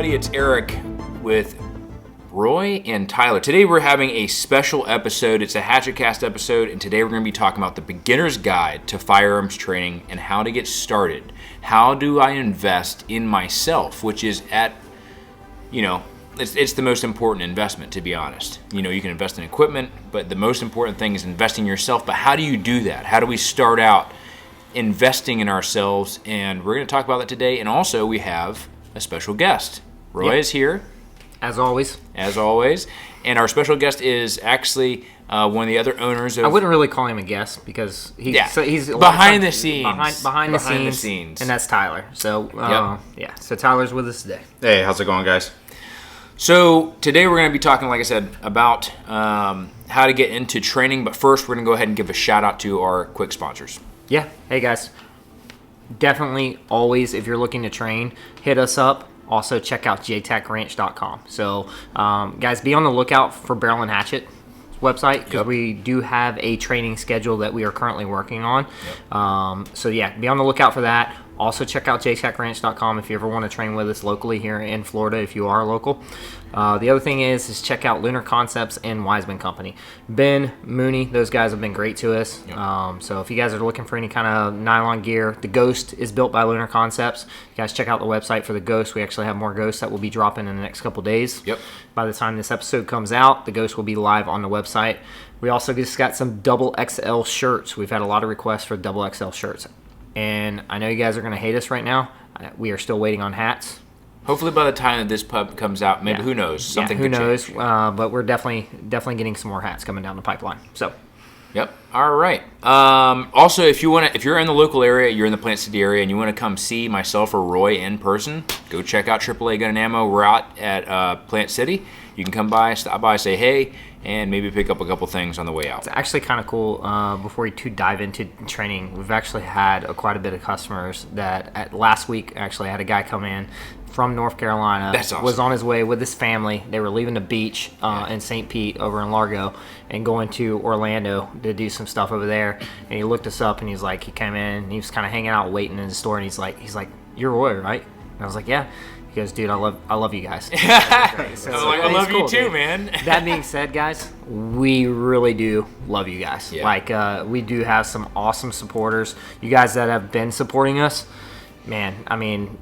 everybody, it's Eric with Roy and Tyler. Today we're having a special episode. It's a Hatchet Cast episode, and today we're going to be talking about the beginner's guide to firearms training and how to get started. How do I invest in myself, which is it's the most important investment, to be honest. You know, you can invest in equipment, but the most important thing is investing in yourself. But how do you do that? How do we start out investing in ourselves? And we're going to talk about that today. And also we have a special guest. Roy is here. As always. And our special guest is actually one of the other owners of... I wouldn't really call him a guest because he's behind the scenes. Behind the scenes. And that's Tyler. So, So Tyler's with us today. Hey, how's it going, guys? So today we're going to be talking, like I said, about how to get into training. But first, we're going to go ahead and give a shout out to our quick sponsors. Yeah. Hey, guys. Definitely always, if you're looking to train, hit us up. Also, check out jtacranch.com. So, guys, be on the lookout for Barrel Hatchet website because we do have a training schedule that we are currently working on. Be on the lookout for that. Also, check out jtacranch.com if you ever want to train with us locally here in Florida, if you are local. The other thing is check out Lunar Concepts and Wiseman Company. Ben, Mooney, those guys have been great to us. So if you guys are looking for any kind of nylon gear, the Ghost is built by Lunar Concepts. You guys check out the website for the Ghost. We actually have more Ghosts that will be dropping in the next couple days. By the time this episode comes out, the Ghost will be live on the website. We also just got some double XL shirts. We've had a lot of requests for double XL shirts. And I know you guys are going to hate us right now. We are still waiting on hats. Hopefully by the time that this pub comes out, maybe who knows? Something who could knows? change. But we're definitely getting some more hats coming down the pipeline. So, all right. Also, if you're in the local area, you're in the Plant City area, and you want to come see myself or Roy in person, go check out AAA Gun and Ammo. We're out at Plant City. You can come by, stop by, say hey, and maybe pick up a couple things on the way out. It's actually kind of cool. Before we dive into training, we've actually had quite a bit of customers that last week actually had a guy come in from North Carolina. That's awesome. Was on his way with his family. They were leaving the beach in St. Pete over in Largo and going to Orlando to do some stuff over there. And he looked us up and he came in and he was kind of hanging out waiting in the store and he's like, "You're Roy, right?" And I was like, "Yeah." He goes, "Dude, I love you guys." So, I love you too, dude. Man. That being said, guys, we really do love you guys. We do have some awesome supporters. You guys that have been supporting us, man, I mean,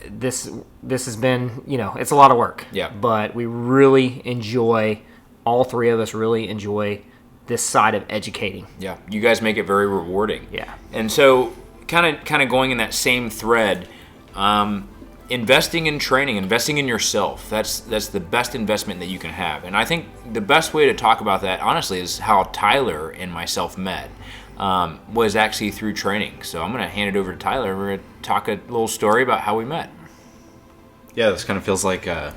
this has been, it's a lot of work. But we really enjoy, all three of us really enjoy this side of educating. You guys make it very rewarding. And so kind of going in that same thread, investing in training, investing in yourself, that's the best investment that you can have. And I think the best way to talk about that, honestly, is how Tyler and myself met, was actually through training. So I'm going to hand it over to Tyler. We're going to talk a little story about how we met. Yeah, this kind of feels like, putting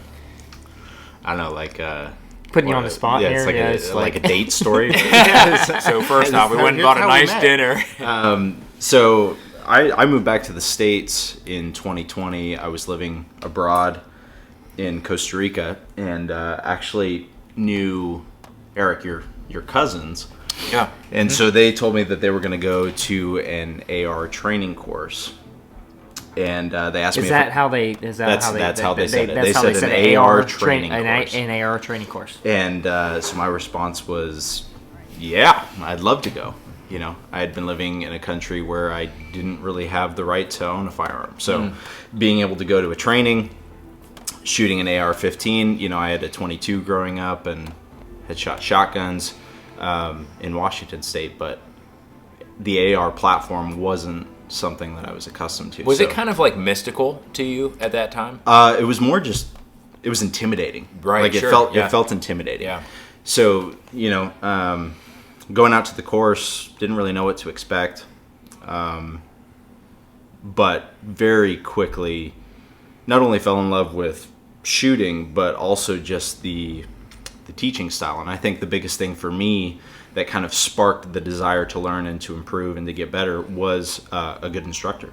you on the spot here. It's like a date story. So first off, we went and bought a nice dinner. So I moved back to the States in 2020. I was living abroad in Costa Rica and actually knew Eric, your cousins. And so they told me that they were going to go to an AR training course. And they asked me Is that how they said it. They said an AR training course. An AR training course. And so my response was, yeah, I'd love to go. I had been living in a country where I didn't really have the right to own a firearm. So being able to go to a training, shooting an AR-15, I had a 22 growing up and had shot shotguns in Washington State, but the AR platform wasn't something that I was accustomed to. Was it kind of like mystical to you at that time? It was more just, it was intimidating. Right, like it felt intimidating. So, going out to the course, didn't really know what to expect, but very quickly not only fell in love with shooting, but also just the teaching style. And I think the biggest thing for me that kind of sparked the desire to learn and to improve and to get better was a good instructor.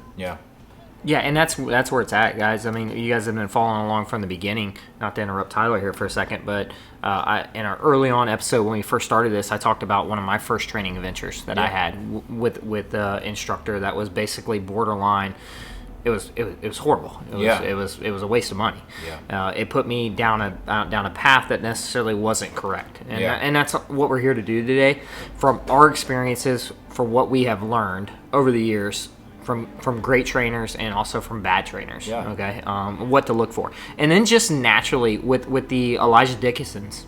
Yeah, and that's where it's at, guys. I mean, you guys have been following along from the beginning. Not to interrupt Tyler here for a second, but in our early on episode when we first started this, I talked about one of my first training adventures that I had with Instructor that was basically borderline it was horrible. It was a waste of money. Yeah. It put me down a path that necessarily wasn't correct. And and that's what we're here to do today, from our experiences, for what we have learned over the years from great trainers and also from bad trainers. Yeah. Okay. What to look for, and then just naturally with the Elijah Dickinson's,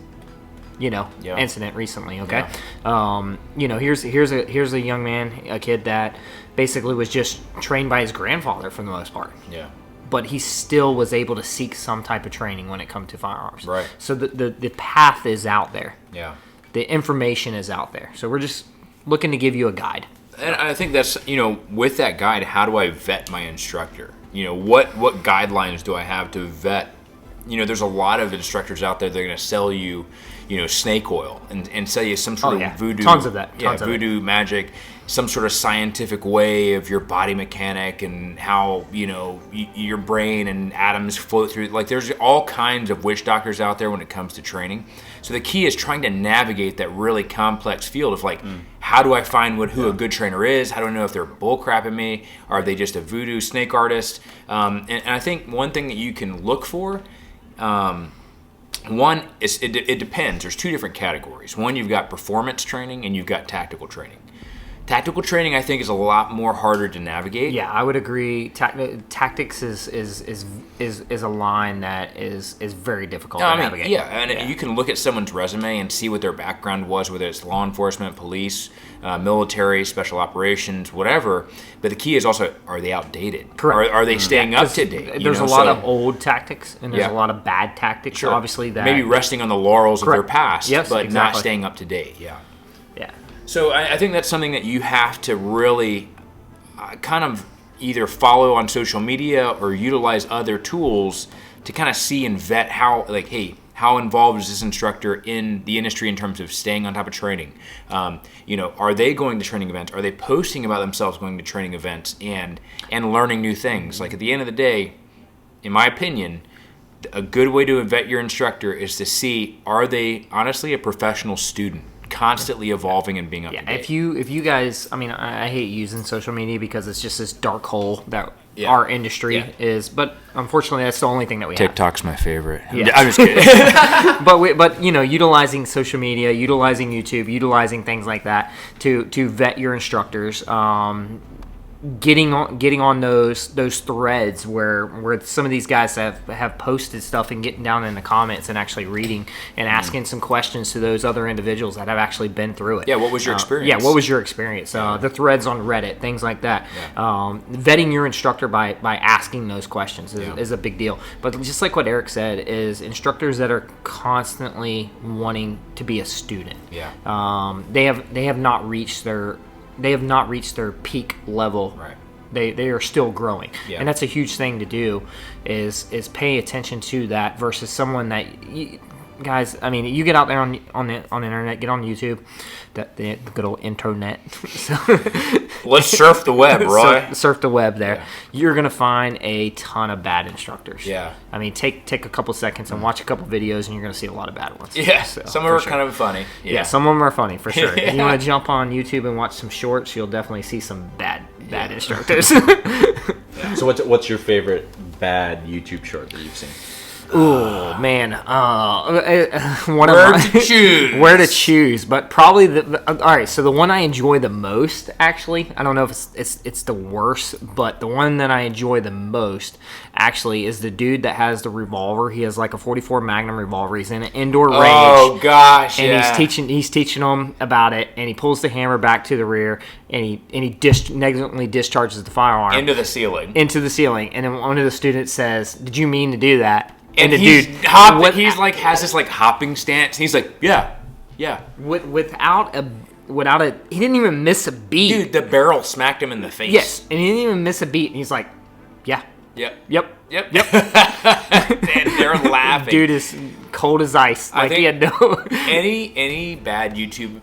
incident recently. Okay. Yeah. Here's a young man, a kid that basically was just trained by his grandfather for the most part. Yeah. But he still was able to seek some type of training when it comes to firearms. Right. So the path is out there. Yeah. The information is out there. So we're just looking to give you a guide. And I think that's, with that guide, how do I vet my instructor? What guidelines do I have to vet? There's a lot of instructors out there that are going to sell you, snake oil and sell you some sort of voodoo. Tons of that. Voodoo magic, some sort of scientific way of your body mechanic and how, your brain and atoms float through. Like, there's all kinds of witch doctors out there when it comes to training. So the key is trying to navigate that really complex field of how do I find who a good trainer is? How do I know if they're bullcrapping me? Or are they just a voodoo snake artist? And I think one thing that you can look for, one is it depends. There's two different categories. One, you've got performance training and you've got tactical training. Tactical training, I think, is a lot more harder to navigate. Yeah, I would agree. Tactics is a line that is very difficult to navigate. Yeah, and you can look at someone's resume and see what their background was, whether it's law enforcement, police, military, special operations, whatever. But the key is also, are they outdated? Correct. Are they staying up to date? There's a lot of old tactics, and there's a lot of bad tactics. Sure. Obviously, that maybe resting on the laurels of their past, yes, but exactly. not staying up to date. Yeah. Yeah. So I think that's something that you have to really kind of either follow on social media or utilize other tools to kind of see and vet how involved is this instructor in the industry in terms of staying on top of training? Are they going to training events? Are they posting about themselves going to training events and learning new things? Like, at the end of the day, in my opinion, a good way to vet your instructor is to see, are they honestly a professional student? Constantly evolving and being up to date. If you guys, I hate using social media because it's just this dark hole that our industry is. But unfortunately, that's the only thing that we have. TikTok's my favorite. Yeah. I'm just kidding. but utilizing social media, utilizing YouTube, utilizing things like that to vet your instructors. Getting on those threads where some of these guys have posted stuff and getting down in the comments and actually reading and asking some questions to those other individuals that have actually been through it. Yeah, what was your experience? What was your experience? The threads on Reddit, things like that. Yeah. Vetting your instructor by asking those questions is a big deal. But just like what Eric said, is instructors that are constantly wanting to be a student. Yeah. They have not reached their peak level. Right. They are still growing. Yeah. And that's a huge thing to do is pay attention to that versus someone that guys, you get out there on the internet, get on YouTube, the good old internet. So let's surf the web, Roy. Surf the web there. Yeah. You're gonna find a ton of bad instructors. Yeah. Take a couple seconds and watch a couple videos, and you're gonna see a lot of bad ones. Yeah. So, some of them are kind of funny. Yeah, some of them are funny for sure. If you want to jump on YouTube and watch some shorts, you'll definitely see some bad instructors. So what's your favorite bad YouTube short that you've seen? Oh man, where to choose, but probably all right. So the one I enjoy the most, actually, I don't know if it's the worst, but the one that I enjoy the most actually is the dude that has the revolver. He has like a 44 Magnum revolver. He's in an indoor range. Oh gosh, and he's teaching them about it, and he pulls the hammer back to the rear, and he negligently discharges the firearm into the ceiling, and then one of the students says, "Did you mean to do that?" And the dude, has this hopping stance. He's like, yeah. Without a, he didn't even miss a beat. Dude, the barrel smacked him in the face. Yes, and he didn't even miss a beat. And he's like, yeah. Yep. And they're laughing. Dude is cold as ice. Like, he had no. any bad YouTube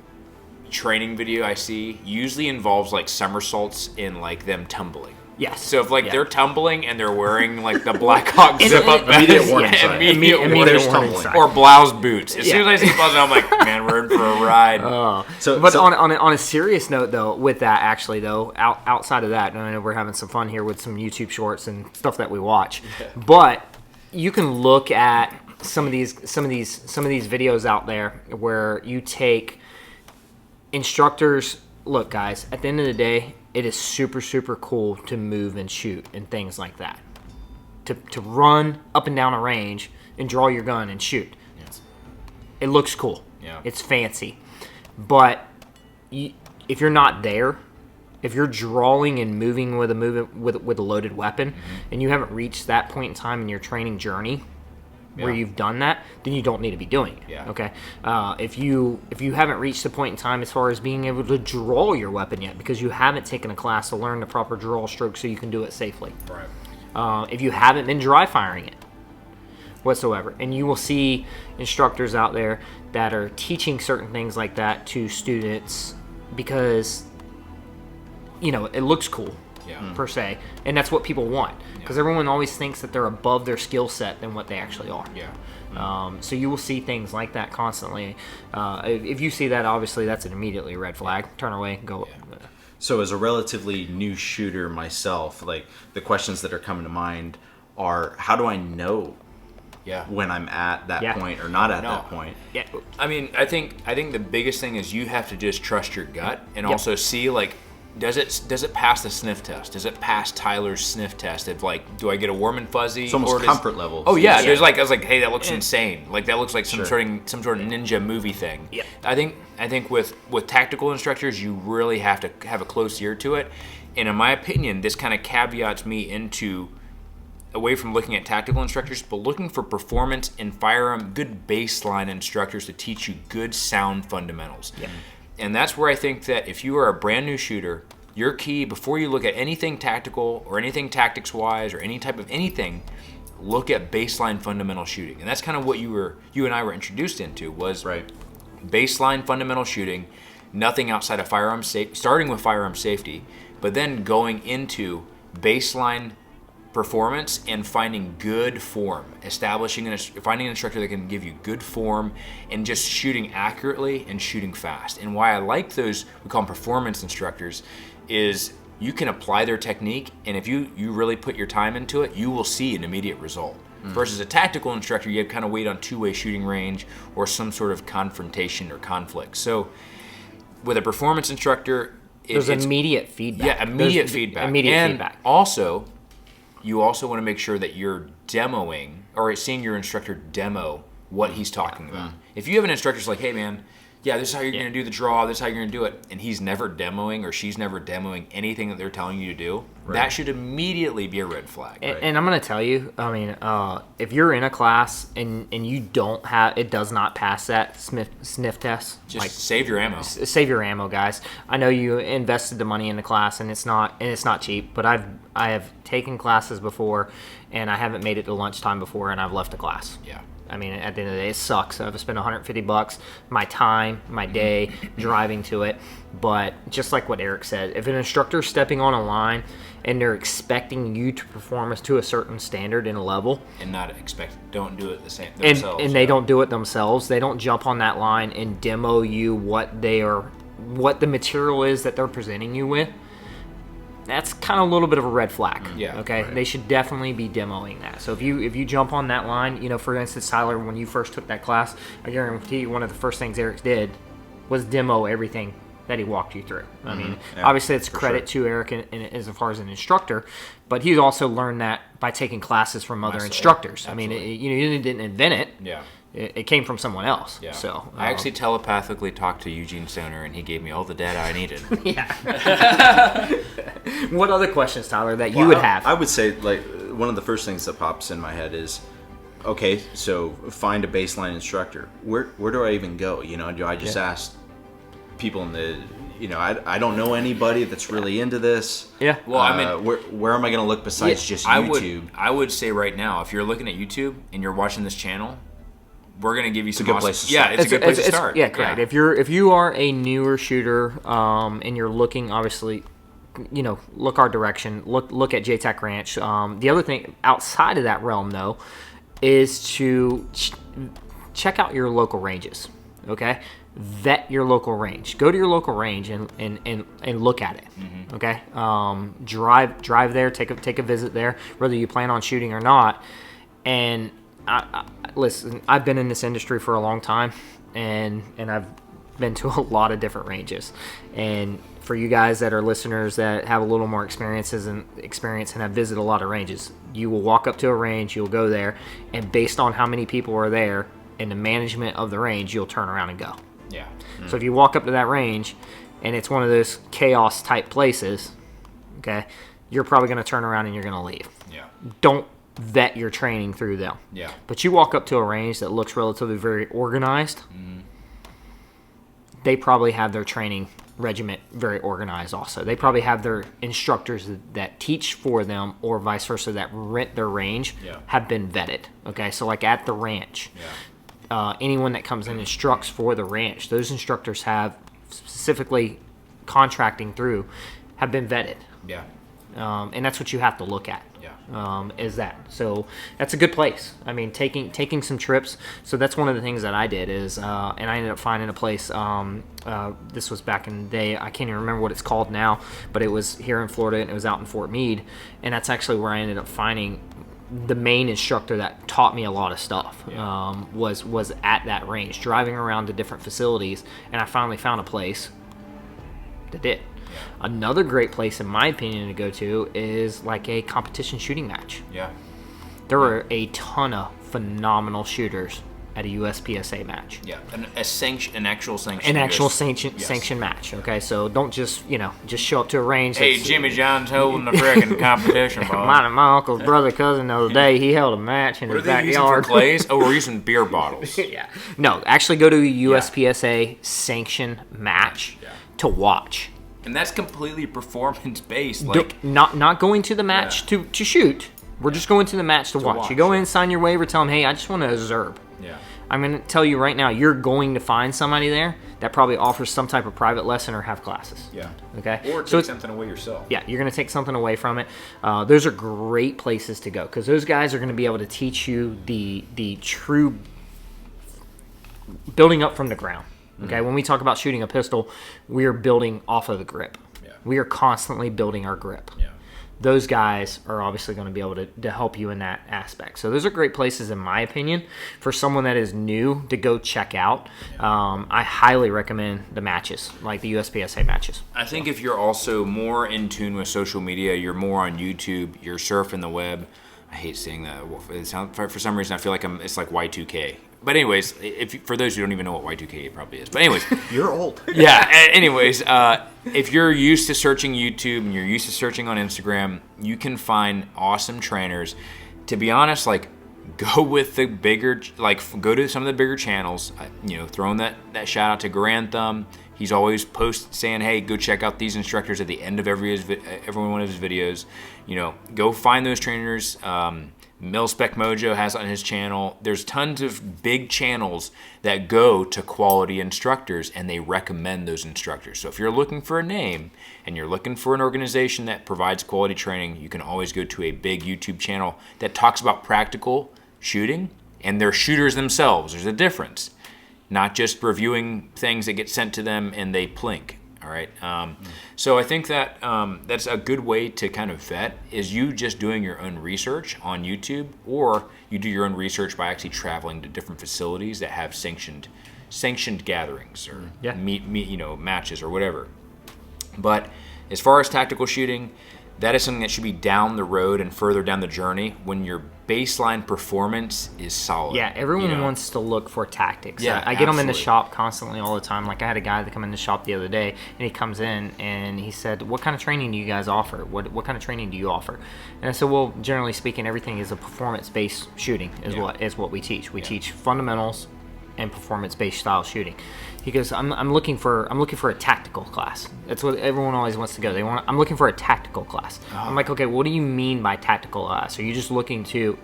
training video I see usually involves like somersaults in like them tumbling. Yes. So if like Yeah. they're tumbling and they're wearing like the Black Hawk zip up vest, Immediate warning sign. immediate Immediate warning warning sign. sign. Or blouse boots. As soon as Yeah. I see blouse, I'm like, man, we're in for a ride. But on a serious note, though, with that actually, though, outside of that, and I know we're having some fun here with some YouTube shorts and stuff that we watch, but you can look at some of these videos out there where you take instructors. Look, guys, at the end of the day, it is super, super cool to move and shoot and things like that. To run up and down a range and draw your gun and shoot. Yes. It looks cool. Yeah. It's fancy. But if you're not there, if you're drawing and moving with a loaded weapon, and you haven't reached that point in time in your training journey where you've done that, then you don't need to be doing it. Yeah. Okay. If you haven't reached the point in time as far as being able to draw your weapon yet, because you haven't taken a class to learn the proper draw stroke so you can do it safely. Right. If you haven't been dry firing it whatsoever, and you will see instructors out there that are teaching certain things like that to students because it looks cool. Per se, and that's what people want, because everyone always thinks that they're above their skill set than what they actually are. So you will see things like that constantly. If you see that, obviously that's an immediately red flag. Turn away, go. So as a relatively new shooter myself, like the questions that are coming to mind are, how do I know when I'm at that point or not at that point? Yeah. I mean, I think the biggest thing is you have to just trust your gut and also see like, does it pass the sniff test? Does it pass Tyler's sniff test? Of like, do I get a warm and fuzzy? It's almost comfort level. Oh yeah, there's like I was like, hey, that looks insane. Like that looks like some sort of ninja movie thing. Yeah. I think with tactical instructors, you really have to have a close ear to it. And in my opinion, this kind of caveats me into away from looking at tactical instructors, but looking for performance in firearm, good baseline instructors to teach you good sound fundamentals. Yeah. And that's where I think that if you are a brand new shooter, your key, before you look at anything tactical or anything tactics-wise or any type of anything, look at baseline fundamental shooting. And that's kind of what you and I were introduced into was baseline fundamental shooting, nothing outside of firearm safety, starting with firearm safety, but then going into baseline performance and finding good form, finding an instructor that can give you good form and just shooting accurately and shooting fast. And why I like those, we call them performance instructors, is you can apply their technique, and if you really put your time into it, you will see an immediate result. Versus a tactical instructor, you kind of wait on two-way shooting range or some sort of confrontation or conflict. So with a performance instructor, there's immediate feedback. Yeah, immediate feedback. Feedback. Also, you also want to make sure that you're demoing or seeing your instructor demo what he's talking about. If you have an instructor who's like, hey man, this is how you're going to do the draw, this is how you're going to do it, and he's never demoing or she's never demoing anything that they're telling you to do, that should immediately be a red flag. And I'm going to tell you, I mean, if you're in a class and you don't have, it does not pass that sniff test, just save your ammo. Save your ammo, guys. I know you invested the money in the class, and it's not cheap, but I have taken classes before, and I haven't made it to lunchtime before, and I've left the class. Yeah. I mean, at the end of the day, it sucks. I've spent $150, my time, my day, driving to it. But just like what Eric said, if an instructor's stepping on a line and they're expecting you to perform to a certain standard and a level, and don't do it the same themselves, and they don't do it themselves, they don't jump on that line and demo you what the material is that they're presenting you with, that's kind of a little bit of a red flag. Yeah. Okay. Right. They should definitely be demoing that. So if you jump on that line, for instance, Tyler, when you first took that class, I guarantee you one of the first things Eric did was demo everything that he walked you through. I mean, obviously it's credit to Eric as far as an instructor, but he also learned that by taking classes from other instructors. I mean, you didn't invent it. Yeah. It came from someone else. Yeah. So I actually telepathically talked to Eugene Stoner, and he gave me all the data I needed. Yeah. What other questions, Tyler, that you would have? I would say, like, one of the first things that pops in my head is, okay, so find a baseline instructor. Where do I even go? Do I just ask people in the, I don't know anybody that's really into this. Yeah. Well, I mean, where am I going to look besides just YouTube? I would say right now, if you're looking at YouTube and you're watching this channel, we're going to give you some good place to start. Yeah, it's a good place to start. Yeah, correct. Yeah. If you are a newer shooter and you're looking, obviously, look our direction. Look at JTAC Ranch. The other thing outside of that realm, though, is to check out your local ranges. Okay, vet your local range. Go to your local range and look at it. Mm-hmm. Okay, drive there. Take a visit there, whether you plan on shooting or not. And listen, I've been in this industry for a long time, and I've been to a lot of different ranges. And for you guys that are listeners that have a little more experience and have visited a lot of ranges, you will walk up to a range, you'll go there, and based on how many people are there and the management of the range, you'll turn around and go. Yeah. Mm. So if you walk up to that range and it's one of those chaos type places, okay, you're probably going to turn around and you're going to leave. Yeah. Don't vet your training through them. Yeah. But you walk up to a range that looks relatively very organized, they probably have their training regiment very organized also. They probably have their instructors that teach for them, or vice versa, that rent their range, have been vetted. Okay, so like at the ranch, anyone that comes in and instructs for the ranch, those instructors have specifically contracting through, have been vetted. Yeah. And that's what you have to look at. Yeah. Is that. So that's a good place. I mean, taking some trips. So that's one of the things that I did is, and I ended up finding a place, this was back in the day, I can't even remember what it's called now, but it was here in Florida and it was out in Fort Meade. And that's actually where I ended up finding the main instructor that taught me a lot of stuff. Was at that range, driving around to different facilities, and I finally found a place that did. Another great place, in my opinion, to go to is like a competition shooting match. Yeah. There are a ton of phenomenal shooters at a USPSA match. Yeah, an actual sanction. An actual sanction match. Okay, so don't just show up to a range. Hey, Jimmy John's holding the freaking competition ball. My uncle's brother cousin the other day, he held a match in his backyard. For clays? Oh, we're using beer bottles. Yeah. No, actually go to a USPSA sanction match to watch. And that's completely performance based. Not going to the match to shoot. We're just going to the match to watch. You go in, sign your waiver, tell them, hey, I just want to observe. Yeah. I'm going to tell you right now, you're going to find somebody there that probably offers some type of private lesson or have classes. Yeah. Okay. Or take something away yourself. Yeah, you're going to take something away from it. Those are great places to go because those guys are going to be able to teach you the true building up from the ground. Okay, when we talk about shooting a pistol, we are building off of the grip. Yeah. We are constantly building our grip. Yeah. Those guys are obviously going to be able to help you in that aspect. So those are great places, in my opinion, for someone that is new to go check out. I highly recommend the matches, like the USPSA matches. I think if you're also more in tune with social media, you're more on YouTube, you're surfing the web. I hate saying that. It sounds, for some reason, I feel like it's like Y2K. But anyways, for those who don't even know what Y2K probably is. But anyways. You're old. Yeah. Anyways, if you're used to searching YouTube and you're used to searching on Instagram, you can find awesome trainers. To be honest, go with the bigger, go to some of the bigger channels. Throwing that shout out to Grand Thumb. He's always saying, hey, go check out these instructors at the end of every one of his videos. Go find those trainers. Milspec Mojo has on his channel. There's tons of big channels that go to quality instructors, and they recommend those instructors. So if you're looking for a name and you're looking for an organization that provides quality training, you can always go to a big YouTube channel that talks about practical shooting, and they're shooters themselves. There's a difference. Not just reviewing things that get sent to them and they plink. All right. So I think that that's a good way to kind of vet is you just doing your own research on YouTube, or you do your own research by actually traveling to different facilities that have sanctioned gatherings or matches or whatever. But as far as tactical shooting, that is something that should be down the road and further down the journey when your baseline performance is solid. Yeah, everyone wants to look for tactics. Yeah, I get them in the shop constantly all the time. Like I had a guy that come in the shop the other day, and he comes in and he said, what kind of training do you guys offer? What kind of training do you offer? And I said, well, generally speaking, everything is a performance-based shooting is what we teach. We teach fundamentals, and performance-based style shooting. He goes, I'm looking for a tactical class. That's what everyone always wants to go. I'm looking for a tactical class. I'm like, okay, what do you mean by tactical class? Are you just looking to?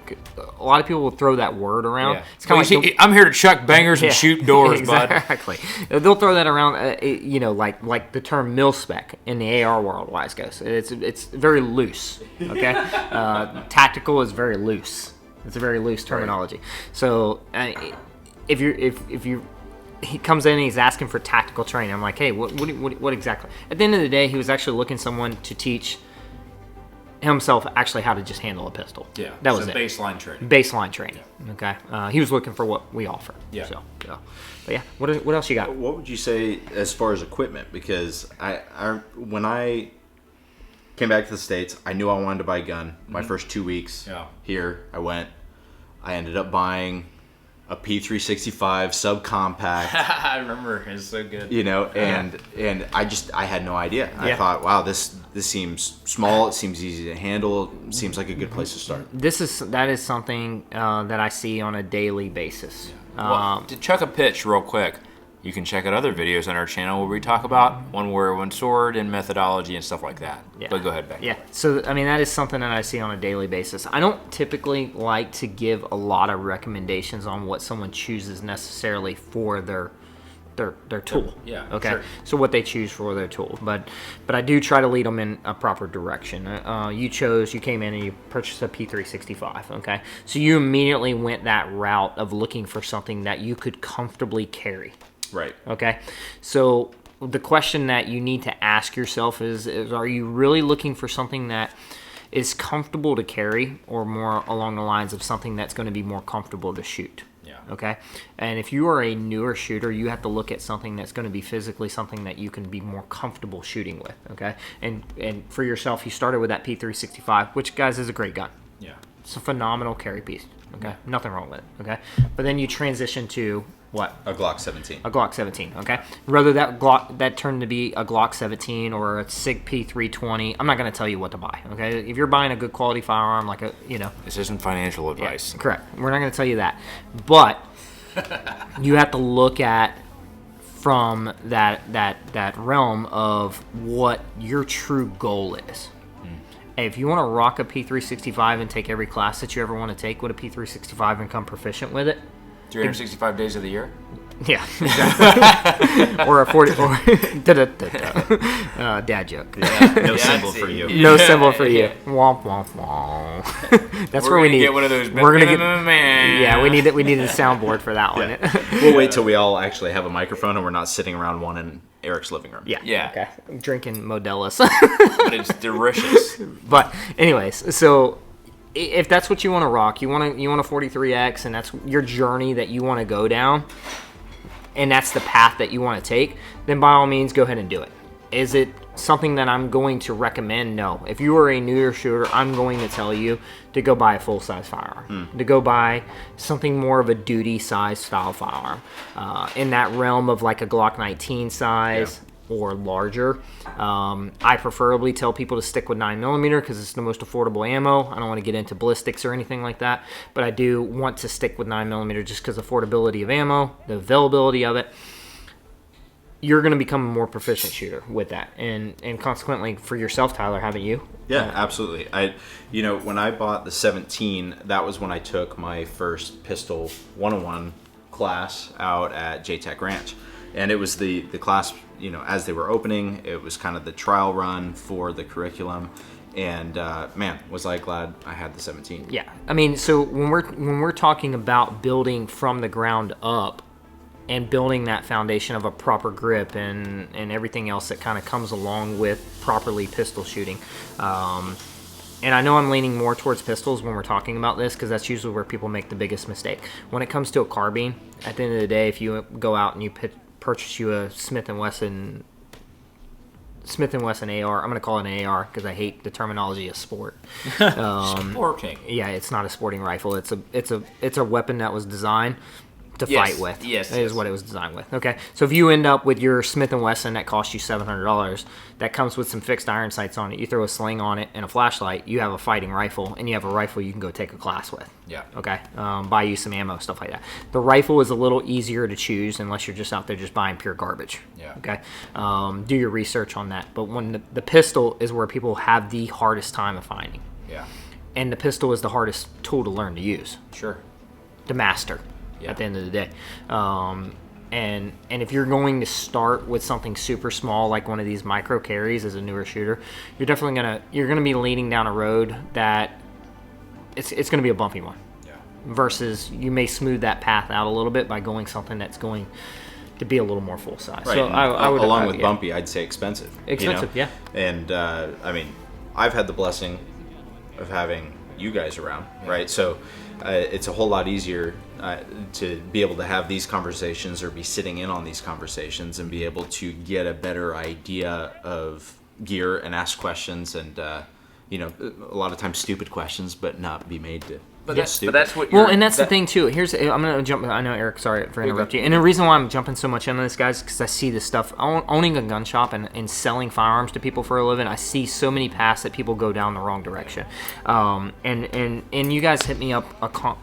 A lot of people will throw that word around. Yeah. It's kind of I'm here to chuck bangers and shoot doors, bud. Exactly. They'll throw that around, like the term mil spec in the AR world wise goes. It's very loose. Okay, tactical is very loose. It's a very loose terminology. Right. So if he comes in and he's asking for tactical training, I'm like, hey, what exactly? At the end of the day, he was actually looking someone to teach himself actually how to just handle a pistol. Yeah, that was it. Baseline training. Baseline training. Yeah. Okay. He was looking for what we offer. Yeah. So but yeah, what else you got? What would you say as far as equipment? Because when I came back to the States, I knew I wanted to buy a gun. My first 2 weeks here, I ended up buying a P365 subcompact. I remember, it's so good. And I had no idea. I thought, wow, this seems small. It seems easy to handle. It seems like a good place to start. That is something that I see on a daily basis. Well, to chuck a pitch real quick, you can check out other videos on our channel where we talk about one warrior, one sword, and methodology and stuff like that. Yeah. But go ahead, Beck. Yeah. So, that is something that I see on a daily basis. I don't typically like to give a lot of recommendations on what someone chooses necessarily for their tool. Yeah. Okay. Sure. So what they choose for their tool, but I do try to lead them in a proper direction. You came in and you purchased a P365. Okay. So you immediately went that route of looking for something that you could comfortably carry. Right. Okay. So the question that you need to ask yourself is are you really looking for something that is comfortable to carry, or more along the lines of something that's going to be more comfortable to shoot? Yeah. Okay. And if you are a newer shooter, you have to look at something that's going to be physically something that you can be more comfortable shooting with. Okay. And for yourself, you started with that P365, which, guys, is a great gun. Yeah. It's a phenomenal carry piece. Okay. Nothing wrong with it. Okay. But then you transition to what? A Glock 17. A Glock 17, okay? Whether that turned to be a Glock 17 or a SIG P320, I'm not going to tell you what to buy, okay? If you're buying a good quality firearm, like This isn't financial advice. Yeah, correct. We're not going to tell you that. But you have to look at from that realm of what your true goal is. Hey, if you want to rock a P365 and take every class that you ever want to take with a P365 and become proficient with it, 365 days of the year? Yeah, exactly. Or a 44. Dad joke. Yeah, no symbol for you. No symbol for you. Womp womp womp. That's where we need. Get one of those. We're gonna get. Yeah, we need it. We need a soundboard for that one. Yeah. We'll wait till we all actually have a microphone and we're not sitting around one in Eric's living room. Yeah. Yeah. Okay. I'm drinking Modelo's. But it's delicious. But anyways, so if that's what you want to rock, you want a 43X, and that's your journey that you want to go down, and that's the path that you want to take, then by all means go ahead and do it. Is it something that I'm going to recommend? No. If you are a newer shooter, I'm going to tell you to go buy a full-size firearm, to go buy something more of a duty-size style firearm, in that realm of like a Glock 19 size. Yeah. Or larger. I preferably tell people to stick with 9mm because it's the most affordable ammo. I don't want to get into ballistics or anything like that, but I do want to stick with 9mm just because affordability of ammo, the availability of it. You're going to become a more proficient shooter with that, and consequently for yourself, Tyler, haven't you? Yeah, absolutely. When I bought the 17, that was when I took my first pistol 101 class out at JTech Ranch, and it was the class. As they were opening, it was kind of the trial run for the curriculum, and man, was I glad I had the 17. Yeah, I mean, so when we're talking about building from the ground up and building that foundation of a proper grip and everything else that kind of comes along with properly pistol shooting, and I know I'm leaning more towards pistols when we're talking about this because that's usually where people make the biggest mistake. When it comes to a carbine, at the end of the day, if you go out and you purchase you a Smith & Wesson AR. I'm going to call it an AR because I hate the terminology of sport. Sporting. Yeah, it's not a sporting rifle. It's a weapon that was designed to Yes, fight with. yes, Is yes. what it was designed with. Okay, so if you end up with your Smith & Wesson that costs you $700, that comes with some fixed iron sights on it, you throw a sling on it and a flashlight, you have a fighting rifle, and you have a rifle you can go take a class with. Yeah. Okay, buy you some ammo, stuff like that. The rifle is a little easier to choose unless you're just out there just buying pure garbage. Yeah. Okay, do your research on that. But when the pistol is where people have the hardest time of finding. Yeah. And the pistol is the hardest tool to learn to use, Sure. to master. Yeah. At the end of the day, and if you're going to start with something super small like one of these micro carries as a newer shooter, you're definitely gonna be leading down a road that it's gonna be a bumpy one. Yeah. Versus you may smooth that path out a little bit by going something that's going to be a little more full size. Right. So I would, along with yeah. bumpy, I'd say expensive. Expensive, yeah. And I mean, I've had the blessing of having you guys around, right? So it's a whole lot easier to be able to have these conversations or be sitting in on these conversations and be able to get a better idea of gear and ask questions and a lot of times stupid questions, but not be made to. But get stupid. that's what. Well, and that's the thing too. I'm gonna jump. I know, Eric. Sorry for interrupting you. And the reason why I'm jumping so much into this, guys, is because I see this stuff. Owning a gun shop and selling firearms to people for a living, I see so many paths that people go down the wrong direction. And you guys hit me up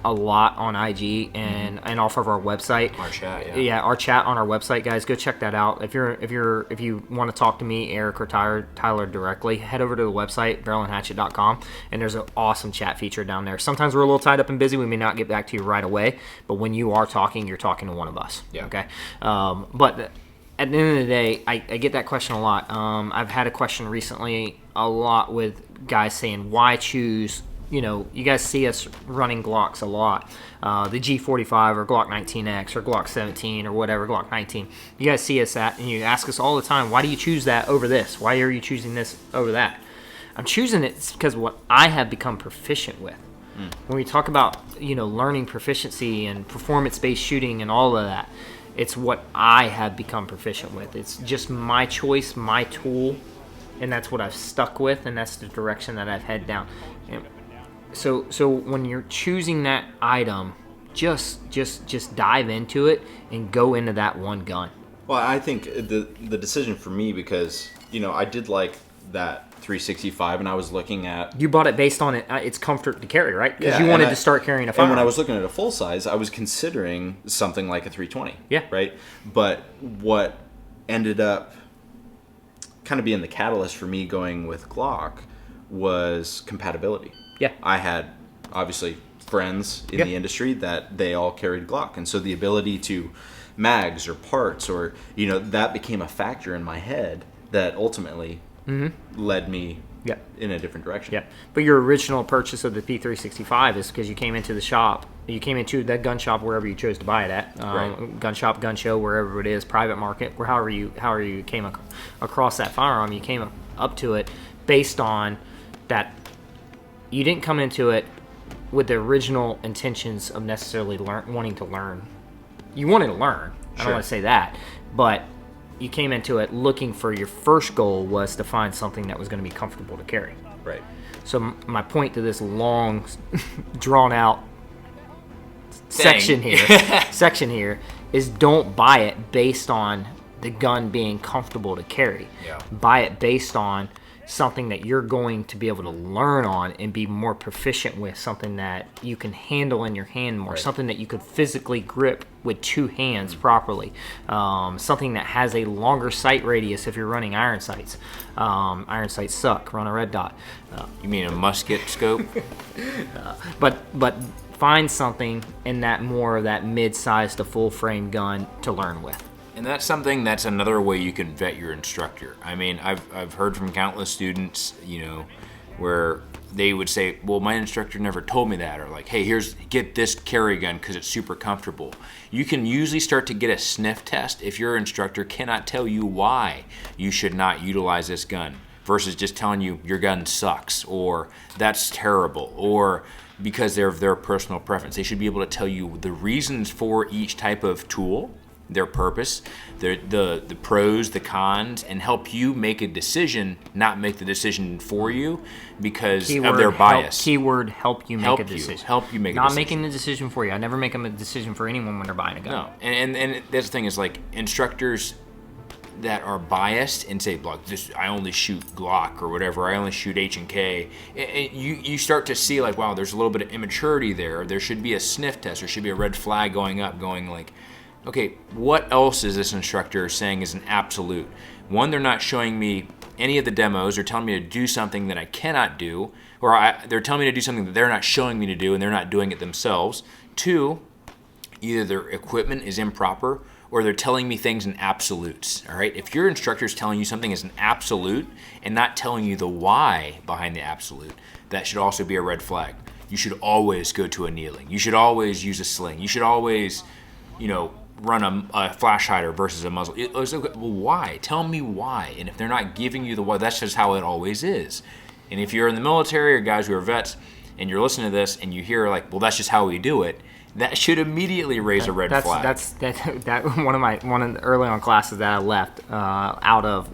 a lot on IG and off of our website. Our chat, yeah. Yeah, our chat on our website, guys. Go check that out. If you want to talk to me, Eric or Tyler directly, head over to the website BARRELANDHATCHET.com, and there's an awesome chat feature down there. Sometimes we're a little tied up and busy. We may not get back to you right away, but when you are talking, you're talking to one of us. Yeah. Okay. But at the end of the day, I get that question a lot. I've had a question recently a lot with guys saying, why choose, you guys see us running Glocks a lot. The G45 or Glock 19X or Glock 17 or whatever, Glock 19. You guys see us at, and you ask us all the time, why do you choose that over this? Why are you choosing this over that? I'm choosing it because what I have become proficient with. When we talk about, learning proficiency and performance-based shooting and all of that, it's what I have become proficient with. It's just my choice, my tool, and that's what I've stuck with, and that's the direction that I've head down. And so when you're choosing that item, just dive into it and go into that one gun. Well, I think the decision for me, because I did like that 365, and I was looking at. You bought it based on its comfort to carry, right? Because Yeah, you wanted to start carrying a firearm. And when I was looking at a full size, I was considering something like a 320. Yeah. Right. But what ended up kind of being the catalyst for me going with Glock was compatibility. Yeah. I had obviously friends in the industry that they all carried Glock, and so the ability to mags or parts or that became a factor in my head that ultimately led me in a different direction. Yeah, but your original purchase of the P365 is because you came into the shop. You came into that gun shop wherever you chose to buy it at. Right. Gun shop, gun show, wherever it is, private market, or however you came across that firearm. You came up to it based on that. You didn't come into it with the original intentions of necessarily wanting to learn. You wanted to learn. I don't want to say that, but you came into it looking for your first goal was to find something that was going to be comfortable to carry. Right. So my point to this long, drawn out section here is don't buy it based on the gun being comfortable to carry. Yeah. Buy it based on something that you're going to be able to learn on and be more proficient with, something that you can handle in your hand more, something that you could physically grip with two hands properly, something that has a longer sight radius if you're running iron sights. Iron sights suck. Run a red dot. You mean a musket scope? But find something in that more of that mid-sized to full-frame gun to learn with. And that's another way you can vet your instructor. I mean, I've heard from countless students, where they would say, well, my instructor never told me that, or like, hey, get this carry gun because it's super comfortable. You can usually start to get a sniff test if your instructor cannot tell you why you should not utilize this gun versus just telling you your gun sucks or that's terrible or because they're of their personal preference. They should be able to tell you the reasons for each type of tool their purpose, the pros, the cons, and help you make a decision, not make the decision for you because of their bias. Keyword, help you make a decision. Help you make a not decision. making the decision for you. I never make a decision for anyone when they're buying a gun. No, and that's the thing is like instructors that are biased and say, "Look, I only shoot Glock or whatever. I only shoot H&K." And you start to see like, wow, there's a little bit of immaturity there. There should be a sniff test. There should be a red flag going up, going like, okay, what else is this instructor saying is an absolute? One, they're not showing me any of the demos. They're telling me to do something that I cannot do, or they're telling me to do something that they're not showing me to do, and they're not doing it themselves. Two, either their equipment is improper, or they're telling me things in absolutes, all right? If your instructor is telling you something is an absolute and not telling you the why behind the absolute, that should also be a red flag. You should always go to a kneeling. You should always use a sling. You should always, run a flash hider versus a muzzle. Well, why? Tell me why. And if they're not giving you the why, that's just how it always is. And if you're in the military or guys who are vets and you're listening to this and you hear like, well, that's just how we do it, that should immediately raise a red flag. That one of the early on classes that I left out of.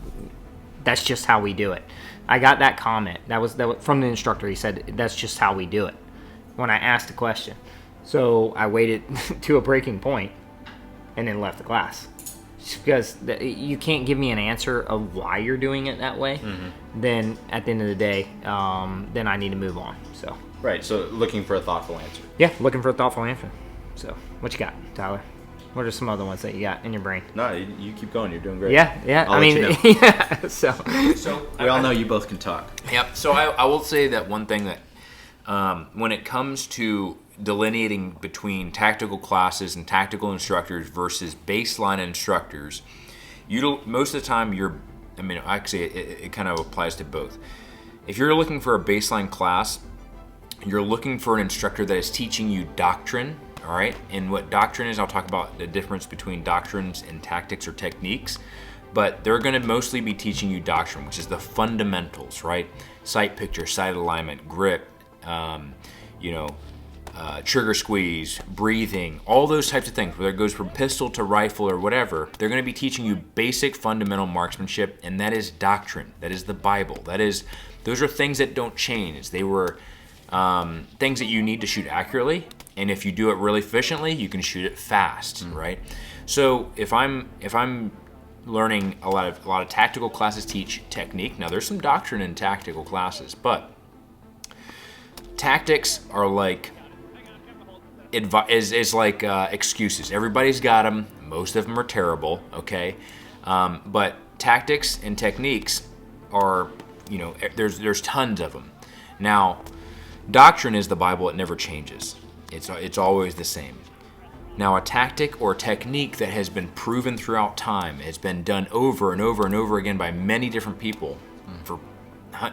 That's just how we do it. I got that comment. That was from the instructor. He said that's just how we do it. When I asked the question, so I waited to a breaking point, and then left the class. Just because you can't give me an answer of why you're doing it that way. Mm-hmm. Then at the end of the day, then I need to move on. So. Right, so looking for a thoughtful answer. Yeah, looking for a thoughtful answer. So, what you got, Tyler? What are some other ones that you got in your brain? No, you keep going. You're doing great. Yeah. I'll let you know. Yeah. So we all know you both can talk. Yep. So I will say that one thing that when it comes to delineating between tactical classes and tactical instructors versus baseline instructors, most of the time actually it kind of applies to both. If you're looking for a baseline class, you're looking for an instructor that is teaching you doctrine, all right? And what doctrine is, I'll talk about the difference between doctrines and tactics or techniques, but they're going to mostly be teaching you doctrine, which is the fundamentals, right? Sight picture, sight alignment, grip, trigger squeeze, breathing, all those types of things, whether it goes from pistol to rifle or whatever. They're going to be teaching you basic fundamental marksmanship, and that is doctrine. That is the Bible. Those are things that don't change. They were things that you need to shoot accurately, and if you do it really efficiently, you can shoot it fast, right? So if I'm learning a lot of tactical classes teach technique. Now there's some doctrine in tactical classes, but tactics are like excuses. Everybody's got them. Most of them are terrible. Okay, but tactics and techniques are there's tons of them. Now, doctrine is the Bible. It never changes. It's always the same. Now, a tactic or technique that has been proven throughout time, has been done over and over and over again by many different people for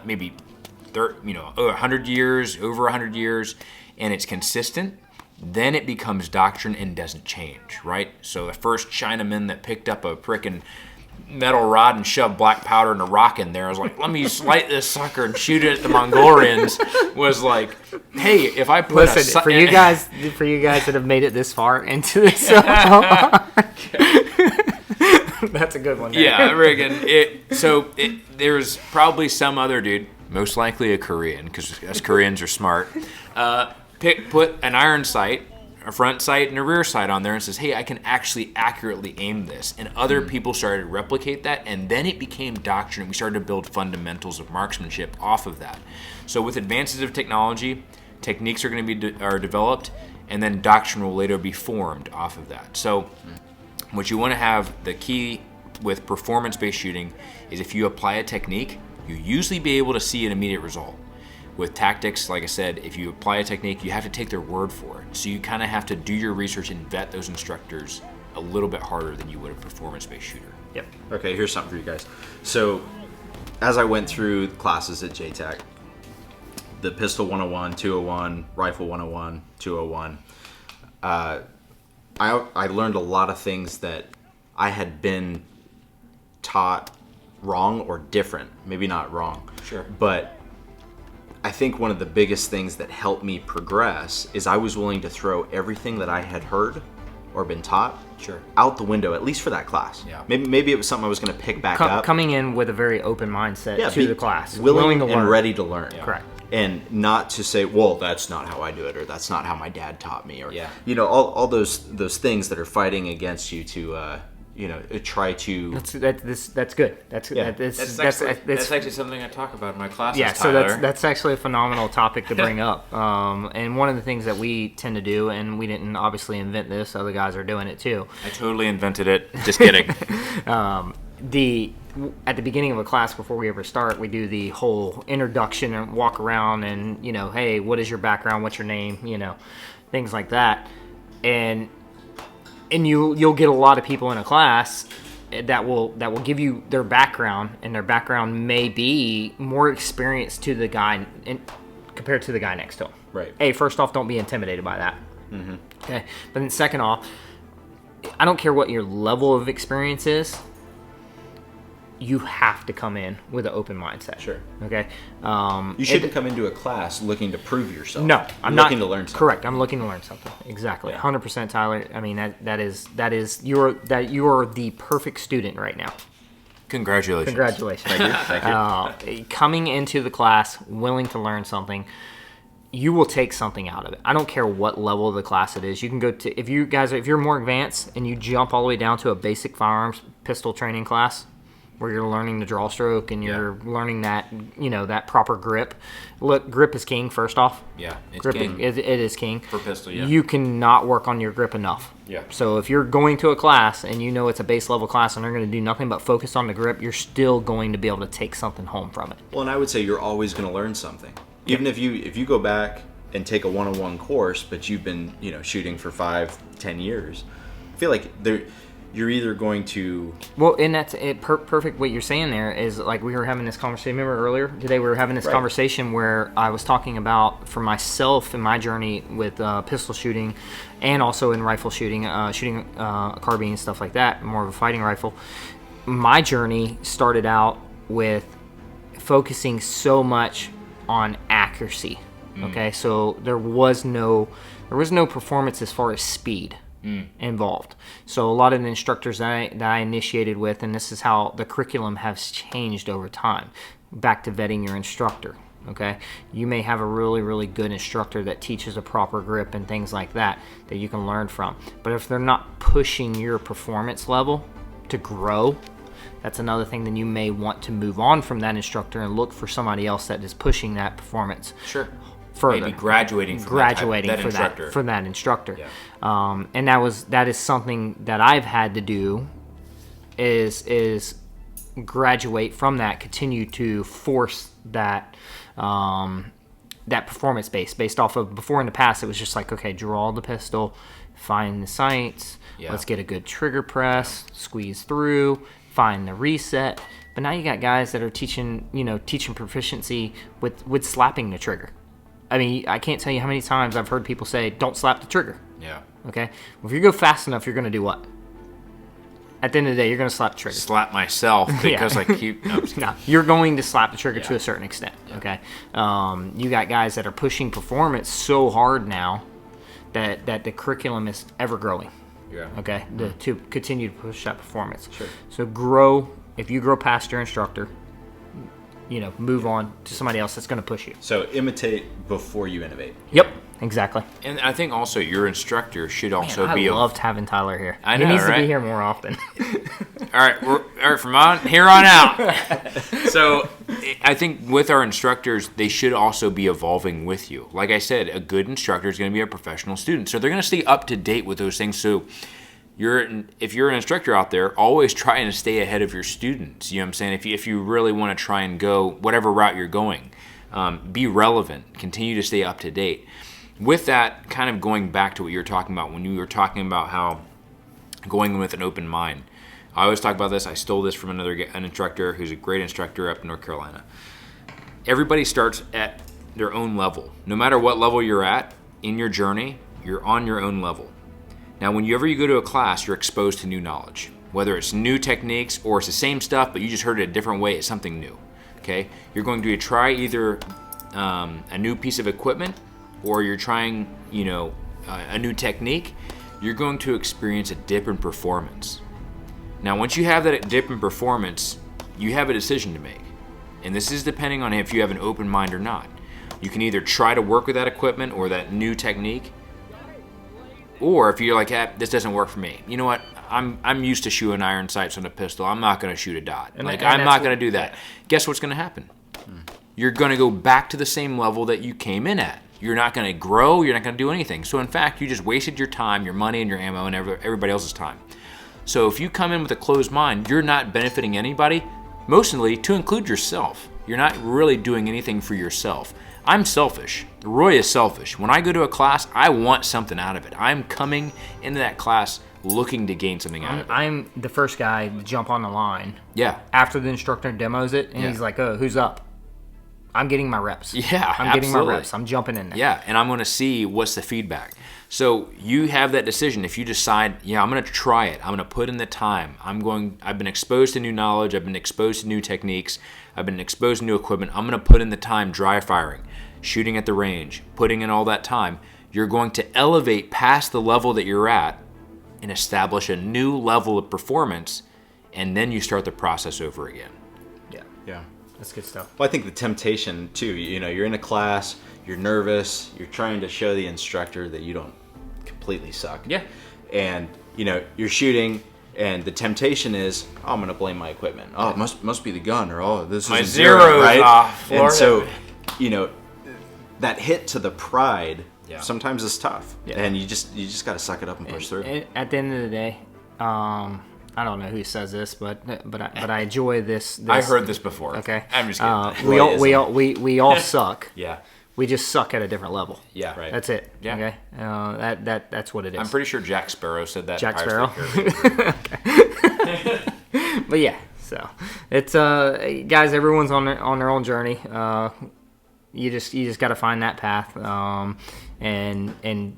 maybe 100 years, over 100 years, and it's consistent, then it becomes doctrine and doesn't change, right? So the first Chinaman that picked up a frickin' metal rod and shoved black powder and a rock in there, I was like, let me light this sucker and shoot it at the Mongolians, was like, hey, if I put for you guys that have made it this far into this, that's a good one. There. Yeah, Reagan. There's probably some other dude, most likely a Korean, because us Koreans are smart, put an iron sight, a front sight, and a rear sight on there and says, hey, I can actually accurately aim this. And other people started to replicate that, and then it became doctrine. We started to build fundamentals of marksmanship off of that. So with advances of technology, techniques are going to be developed, and then doctrine will later be formed off of that. So what you want to have, the key with performance-based shooting, is if you apply a technique, you usually be able to see an immediate result. With tactics, like I said, if you apply a technique, you have to take their word for it. So you kind of have to do your research and vet those instructors a little bit harder than you would a performance-based shooter. Yep. Okay, here's something for you guys. So as I went through classes at JTAC, the Pistol 101, 201, Rifle 101, 201, I learned a lot of things that I had been taught wrong or different. Maybe not wrong. Sure. But I think one of the biggest things that helped me progress is I was willing to throw everything that I had heard or been taught, Sure. out the window, at least for that class. Yeah. Maybe it was something I was going to pick back up. Coming in with a very open mindset to the class. Willing to learn. and ready to learn. Yeah. Correct. And not to say, well, that's not how I do it, or that's not how my dad taught me, or Yeah. all those things that are fighting against you to try to. That's good. That's Yeah. that's That's actually something I talk about in my classes, yeah. So Tyler. that's actually a phenomenal topic to bring up. And one of the things that we tend to do, and we didn't obviously invent this, other guys are doing it too. I totally invented it. Just kidding. At the beginning of a class, before we ever start, we do the whole introduction and walk around and, hey, what is your background? What's your name? Things like that. And you'll get a lot of people in a class that will give you their background, and their background may be more experienced to the guy compared to the guy next to him. Right. Hey, first off, don't be intimidated by that. Mm-hmm. Okay. But then second off, I don't care what your level of experience is. You have to come in with an open mindset. Sure. Okay. You shouldn't come into a class looking to prove yourself. No, I'm You're not looking to learn something. Correct. I'm looking to learn something. Exactly. Yeah. 100%, Tyler. I mean that is you are the perfect student right now. Congratulations. Congratulations. Thank you. Coming into the class, willing to learn something, you will take something out of it. I don't care what level of the class it is. You can go to if you're more advanced and you jump all the way down to a basic firearms pistol training class, where you're learning the draw stroke and you're learning that that proper grip. Look, grip is king. First off, Yeah, it's grip king. it is king For pistol, yeah. You cannot work on your grip enough. Yeah. So if you're going to a class and it's a base level class and they're going to do nothing but focus on the grip, you're still going to be able to take something home from it. Well, and I would say you're always going to learn something. Even if you go back and take a one-on-one course, but you've been shooting for 5-10 years, I feel like you're either going to... Well, and that's it. Perfect. What you're saying there is, like, we were having this conversation. Remember earlier today we were having this conversation where I was talking about, for myself and my journey with pistol shooting, and also in rifle shooting, shooting carbine and stuff like that, more of a fighting rifle. My journey started out with focusing so much on accuracy. Okay, so there was no performance as far as speed involved. So a lot of the instructors that I initiated with, and this is how the curriculum has changed over time, back to vetting your instructor. Okay, you may have a really, really good instructor that teaches a proper grip and things like that you can learn from. But if they're not pushing your performance level to grow, that's another thing. Then you may want to move on from that instructor and look for somebody else that is pushing that performance. Sure. Further. Maybe graduating from that instructor. Yeah. And that is something that I've had to do is graduate from that, continue to force that that performance based off of. Before in the past it was just like, okay, draw the pistol, find the sights, let's get a good trigger press, squeeze through, find the reset. But now you got guys that are teaching proficiency with slapping the trigger. I mean, I can't tell you how many times I've heard people say, don't slap the trigger. Yeah. Okay? Well, if you go fast enough, you're going to do what? At the end of the day, you're going to slap the trigger. Slap myself because I keep... No, you're going to slap the trigger to a certain extent. Yeah. Okay? You got guys that are pushing performance so hard now that the curriculum is ever growing. Yeah. Okay? To continue to push that performance. Sure. So grow. If you grow past your instructor, move on to somebody else that's going to push you. So imitate before you innovate. Yep, exactly. And I think also your instructor should also Man, be... I loved having Tyler here. I know, he needs right? to be here more often. All right, from here on out. So I think with our instructors, they should also be evolving with you. Like I said, a good instructor is going to be a professional student. So they're going to stay up to date with those things. So if you're an instructor out there, always trying to stay ahead of your students. You know what I'm saying? If you really want to try and go whatever route you're going, be relevant, continue to stay up to date. With that, kind of going back to what you were talking about when you were talking about how going with an open mind. I always talk about this. I stole this from an instructor who's a great instructor up in North Carolina. Everybody starts at their own level. No matter what level you're at in your journey, you're on your own level. Now, whenever you go to a class, you're exposed to new knowledge. Whether it's new techniques or it's the same stuff, but you just heard it a different way, it's something new. Okay? You're going to try either a new piece of equipment or you're trying, a new technique. you're going to experience a dip in performance. Now, once you have that dip in performance, you have a decision to make. And this is depending on if you have an open mind or not. You can either try to work with that equipment or that new technique, or if you're like, this doesn't work for me. You know what? I'm used to shooting iron sights on a pistol. I'm not going to shoot a dot. I'm not going to do that. Guess what's going to happen? You're going to go back to the same level that you came in at. You're not going to grow. You're not going to do anything. So in fact, you just wasted your time, your money, and your ammo, and everybody else's time. So if you come in with a closed mind, you're not benefiting anybody, mostly to include yourself. You're not really doing anything for yourself. I'm selfish. Roy is selfish. When I go to a class, I want something out of it. I'm coming into that class looking to gain something out of it. I'm the first guy to jump on the line. Yeah. After the instructor demos it, and he's like, "Oh, who's up?" I'm getting my reps. Yeah, I'm getting my reps. I'm jumping in there. Yeah, and I'm going to see what's the feedback. So you have that decision. If you decide, I'm going to try it. I'm going to put in the time. I've been exposed to new knowledge. I've been exposed to new techniques. I've been exposed to new equipment. I'm going to put in the time dry firing, shooting at the range, putting in all that time. You're going to elevate past the level that you're at and establish a new level of performance, and then you start the process over again. Yeah. That's good stuff. Well, I think the temptation too, you're in a class, you're nervous, you're trying to show the instructor that you don't completely suck. Yeah. And, you're shooting, and the temptation is, I'm going to blame my equipment. Oh, it must be the gun, or, this is my zero, right? Off. And so, that hit to the pride sometimes is tough. Yeah. And you just got to suck it up and push through. At the end of the day, I don't know who says this, but I enjoy this. I heard this before. Okay, I'm just kidding. We all suck. Yeah. We just suck at a different level. Yeah. Right. That's it. Yeah. Okay. That's what it is. I'm pretty sure Jack Sparrow said that. Jack Sparrow. But yeah, so it's guys. Everyone's on their own journey. You just got to find that path, and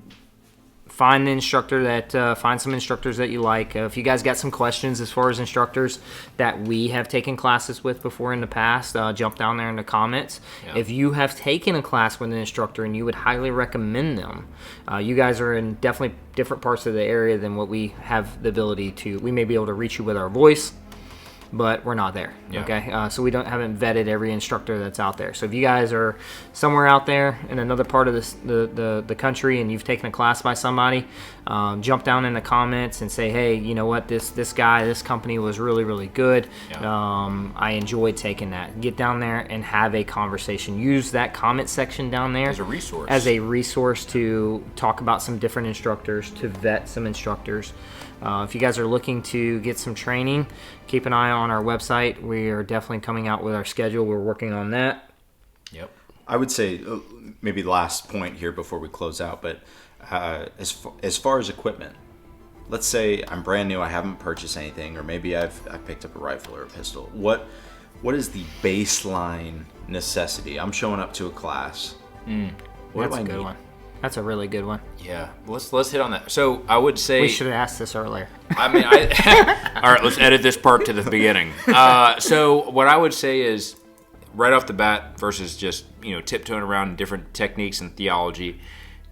find the instructor that find some instructors that you like. If you guys got some questions as far as instructors that we have taken classes with before in the past, jump down there in the comments. Yeah. If you have taken a class with an instructor and you would highly recommend them, you guys are in definitely different parts of the area than what we have the ability to. We may be able to reach you with our voice, but we're not there. Yeah. Okay, so we haven't vetted every instructor that's out there. So if you guys are somewhere out there in another part of the country and you've taken a class by somebody, jump down in the comments and say, hey, you know what, this guy, this company was really, really good. Yeah. I enjoyed taking that. Get down there and have a conversation. Use that comment section down there as a resource to talk about some different instructors, to vet some instructors. If you guys are looking to get some training, keep an eye on our website. We are definitely coming out with our schedule. We're working on that. Yep. I would say maybe the last point here before we close out, but as far as equipment, let's say I'm brand new, I haven't purchased anything, or maybe I've picked up a rifle or a pistol. What is the baseline necessity? I'm showing up to a class. What That's do I a good need? one. That's a really good one. Yeah, let's hit on that. So I would say we should have asked this earlier. I mean, all right, let's edit this part to the beginning. So what I would say is, right off the bat, versus just tiptoeing around different techniques and theology,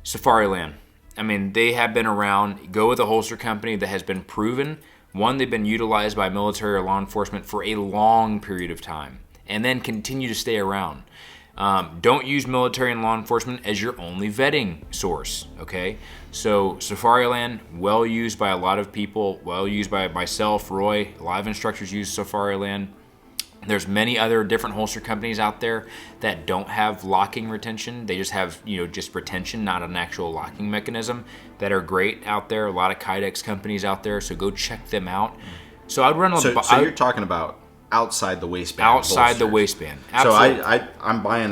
Safariland. I mean, they have been around. Go with a holster company that has been proven. One, they've been utilized by military or law enforcement for a long period of time, and then continue to stay around. Don't use military and law enforcement as your only vetting source, okay? So Safariland, well used by a lot of people, well used by myself, Roy. A lot of instructors use Safariland. There's many other different holster companies out there that don't have locking retention. They just have, just retention, not an actual locking mechanism, that are great out there. A lot of Kydex companies out there, so go check them out. So I'd run on So you're talking about outside the waistband. Outside the waistband. Absolutely. So I'm buying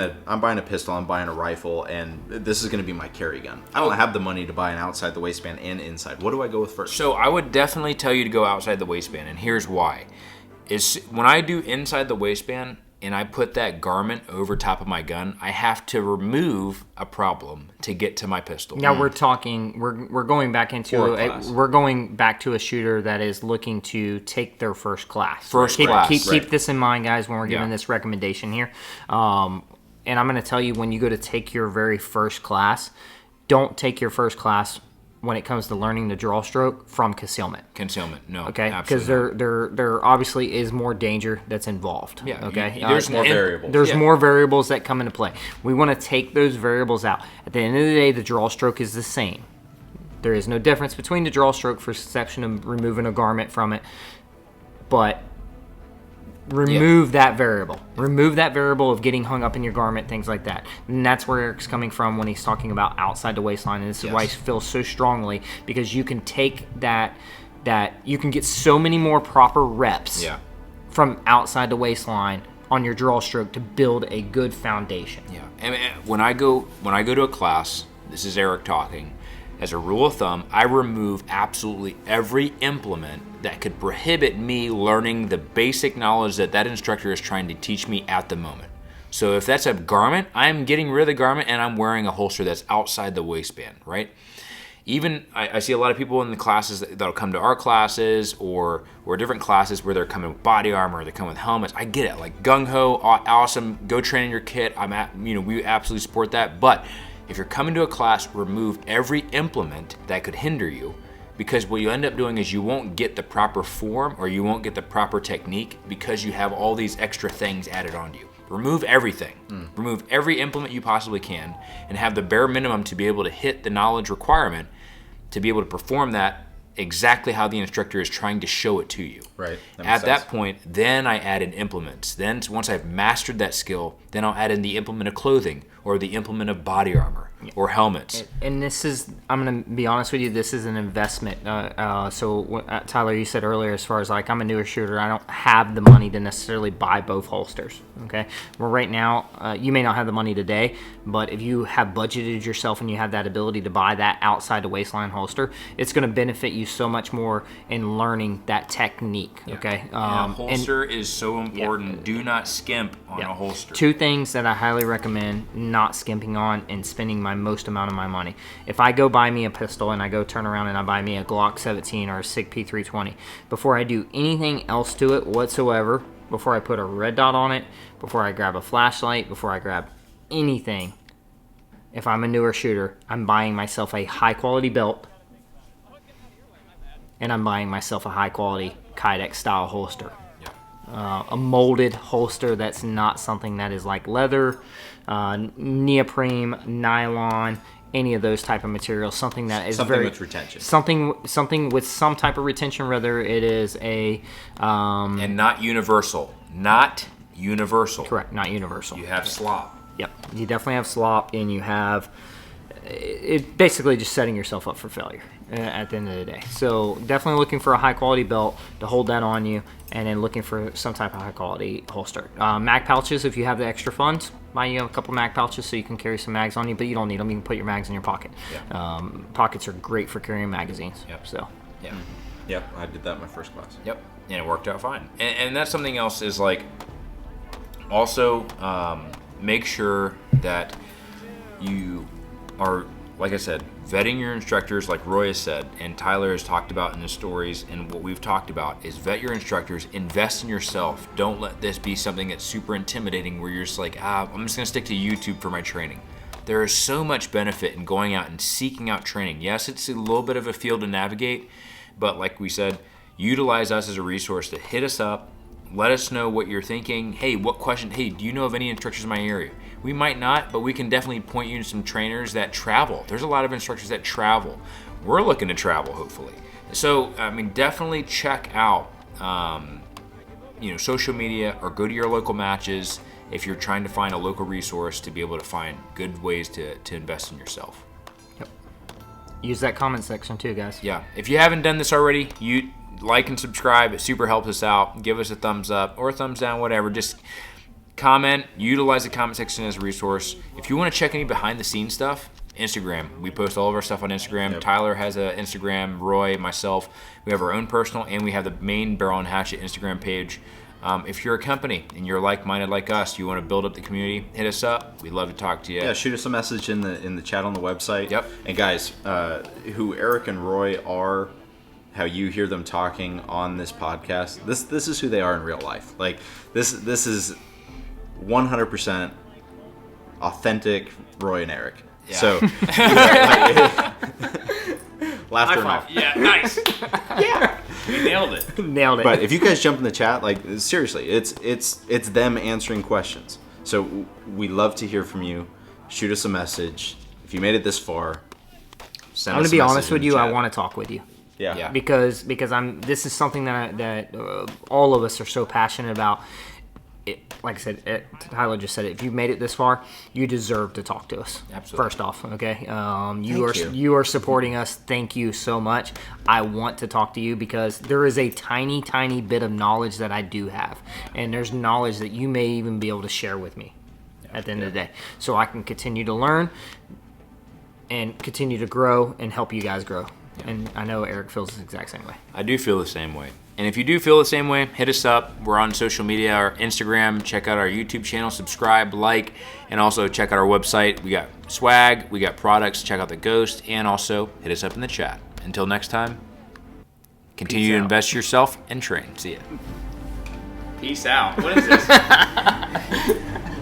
a pistol, I'm buying a rifle, and this is going to be my carry gun. I don't have the money to buy an outside the waistband and inside. What do I go with first? So I would definitely tell you to go outside the waistband, and here's why. Is when I do inside the waistband and I put that garment over top of my gun, I have to remove a problem to get to my pistol. Now we're going back to a shooter that is looking to take their first class. Keep this in mind, guys, when we're giving this recommendation here. And I'm going to tell you, when you go to take your very first class, don't take your first class when it comes to learning the draw stroke from concealment. No. Okay, because there obviously is more danger that's involved. Yeah. Okay, There's more variables. There's more variables that come into play. We want to take those variables out. At the end of the day, the draw stroke is the same. There is no difference between the draw stroke for exception of removing a garment from it, but remove that variable. Remove that variable of getting hung up in your garment, things like that. And that's where Eric's coming from when he's talking about outside the waistline. And this is why he feels so strongly, because you can take that you can get so many more proper reps from outside the waistline on your draw stroke to build a good foundation. Yeah. And when I go to a class, this is Eric talking, as a rule of thumb, I remove absolutely every implement that could prohibit me learning the basic knowledge that instructor is trying to teach me at the moment. So if that's a garment, I'm getting rid of the garment and I'm wearing a holster that's outside the waistband, right? Even I see a lot of people in the classes that'll come to our classes or different classes where they're coming with body armor, they're coming with helmets. I get it, like gung ho, awesome, go train in your kit. We absolutely support that. But if you're coming to a class, remove every implement that could hinder you, because what you end up doing is you won't get the proper form or you won't get the proper technique because you have all these extra things added onto you. Remove everything. Remove every implement you possibly can and have the bare minimum to be able to hit the knowledge requirement to be able to perform that exactly how the instructor is trying to show it to you. Right. At that point, then I add in implements. Then once I've mastered that skill, then I'll add in the implement of clothing or the implement of body armor or helmets. And this is, I'm going to be honest with you, this is an investment. Tyler, you said earlier, as far as like I'm a newer shooter, I don't have the money to necessarily buy both holsters. Okay. Well, right now, you may not have the money today, but if you have budgeted yourself and you have that ability to buy that outside the waistline holster, it's going to benefit you so much more in learning that technique. Yeah. Okay. A holster is so important. Yeah. Do not skimp on a holster. Two things that I highly recommend not skimping on and spending my most amount of my money. If I go buy me a pistol and I go turn around and I buy me a Glock 17 or a SIG P320, before I do anything else to it whatsoever, before I put a red dot on it, before I grab a flashlight, before I grab anything, if I'm a newer shooter, I'm buying myself a high quality belt and I'm buying myself a high quality Kydex style holster. A molded holster that's not something that is like leather, neoprene, nylon, any of those type of materials. Something that is with retention. Something with some type of retention, whether it is a and not universal. Not universal. Correct, not universal. You have slop. Yep, you definitely have slop, and you have it basically just setting yourself up for failure at the end of the day. So definitely looking for a high quality belt to hold that on you, and then looking for some type of high quality holster. Mag pouches, if you have the extra funds, buy you a couple mag pouches so you can carry some mags on you, but you don't need them. You can put your mags in your pocket. Yeah. Pockets are great for carrying magazines. Yep. So. Yeah. Yep, I did that in my first class. Yep, and it worked out fine. And that's something else is like, also make sure that you are, like I said, vetting your instructors, like Roy has said, and Tyler has talked about in his stories, and what we've talked about is vet your instructors, invest in yourself. Don't let this be something that's super intimidating where you're just like, I'm just gonna stick to YouTube for my training. There is so much benefit in going out and seeking out training. Yes, it's a little bit of a field to navigate, but like we said, utilize us as a resource to hit us up, let us know what you're thinking. Hey, what question? Hey, do you know of any instructors in my area? We might not, but we can definitely point you to some trainers that travel. There's a lot of instructors that travel. We're looking to travel, hopefully. So, I mean, definitely check out, social media or go to your local matches if you're trying to find a local resource to be able to find good ways to invest in yourself. Yep. Use that comment section too, guys. Yeah. If you haven't done this already, you like and subscribe. It super helps us out. Give us a thumbs up or a thumbs down, whatever. Just comment, utilize the comment section as a resource. If you want to check any behind the scenes stuff, Instagram. We post all of our stuff on Instagram. Yep. Tyler has an Instagram, Roy, myself. We have our own personal, and we have the main Barrel and Hatchet Instagram page. If you're a company and you're like-minded like us, you want to build up the community, hit us up. We'd love to talk to you. Yeah, shoot us a message in the chat on the website. Yep. And guys, who Eric and Roy are, how you hear them talking on this podcast, this is who they are in real life. Like this is 100% authentic Roy and Eric. Yeah. So Laughter High enough. five. Yeah, nice. Yeah, you nailed it. Nailed it. But if you guys jump in the chat, like seriously, it's them answering questions. So we love to hear from you. Shoot us a message. If you made it this far, send I'm us gonna be a honest message with in you. the I chat. want to talk with you. Yeah. Because this is something that all of us are so passionate about. Like I said, Tyler just said it. If you've made it this far, you deserve to talk to us. Absolutely. First off, okay, you. you are supporting us. Thank you so much. I want to talk to you because there is a tiny, tiny bit of knowledge that I do have, and there's knowledge that you may even be able to share with me at the end of the day, so I can continue to learn and continue to grow and help you guys grow. And I know Eric feels the exact same way. I do feel the same way. And if you do feel the same way, hit us up. We're on social media, our Instagram. Check out our YouTube channel, subscribe, like, and also check out our website. We got swag, we got products. Check out the Ghost, and also hit us up in the chat. Until next time, continue Peace to out. invest yourself and train. See ya. Peace out. What is this?